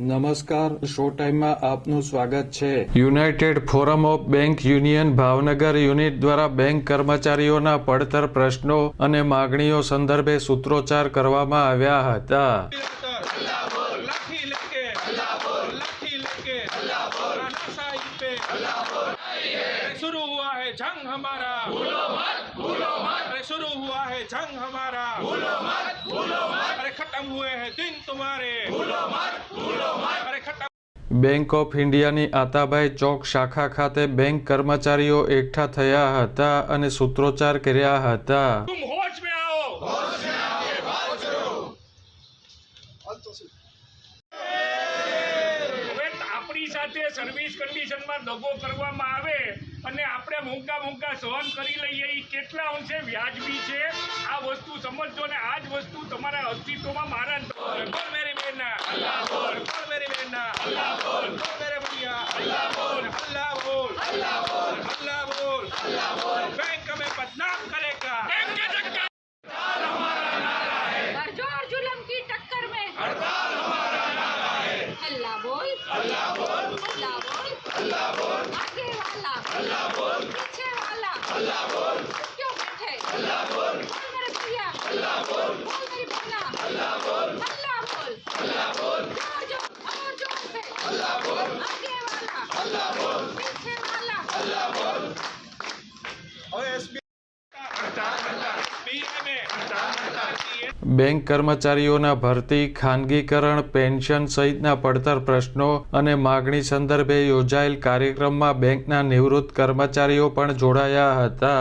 નમસ્કાર, શો ટાઈમમાં આપનું સ્વાગત છે। United forum of bank union Bhavnagar unit દ્વારા બેંક કર્મચારીઓના પડતર પ્રશ્નો અને માગણીઓ સંદર્ભે સૂત્રોચ્ચાર કરવામાં આવ્યા હતા। शुरू हुआ है जंग हमारा, भूलो मत, भूलो मत। अरे शुरू हुआ है जंग हमारा, भूलो मत, भूलो मत। अरे खत्म हुए हैं दिन तुम्हारे, भूलो मत, भूलो मत। अरे खत्म। બેંક ઓફ ઇન્ડિયાની આતાભાઈ ચોક શાખા ખાતે બેંક કર્મચારીઓ એકઠા થયા હતા અને સૂત્રોચ્ચાર કર્યા હતા। तुम होश में आओ, होश में आके बात करो। હવે આપણી સાથે સર્વિસ કન્ડિશનમાં દગો કરવામાં આવે અને આપણે મૂંગા સહન કરી લઈએ એ કેટલા અંશે વ્યાજબી છે આ વસ્તુ સમજજો ને આ જ વસ્તુ તમારા અસ્તિત્વમાં મારા બોલ મેરી બેના અલ્લાહ બોલ, બોલ મેરી બેના અલ્લાહ બોલ, બોલ મેરે ભૈયા અલ્લાહ બોલ, અલ્લાહ બોલ, અલ્લાહ બોલ, અલ્લાહ बोल, अल्लाह बोल। बैंक हमें बदनाम करेगा, बैंक के धक्का हड़ताल हमारा नारा है, जोर जुल्म की टक्कर में हड़ताल हमारा नारा है। अल्लाह बोल, अल्लाह बोल, अल्लाह बोल, अल्लाह बोल, आगे वाला अल्लाह बोल, पीछे वाला अल्लाह बोल, क्यों बैठे अल्लाह बोल, बोल मेरे भैया अल्लाह बोल, बोल मेरी बहना अल्लाह बोल, अल्लाह बोल, अल्लाह बोल, और जोर से अल्लाह बोल, आगे वाला अल्लाह बोल, पीछे वाला अल्लाह बोल। और एसबी हड़ताल हड़ताल पीएमए हड़ताल हड़ताल બેંક કર્મચારીઓના ભરતી, ખાનગીકરણ, પેન્શન સહિતના પડતર પ્રશ્નો અને માગણી સંદર્ભે યોજાયેલ કાર્યક્રમમાં બેંકના નિવૃત્ત કર્મચારીઓ પણ જોડાયા હતા।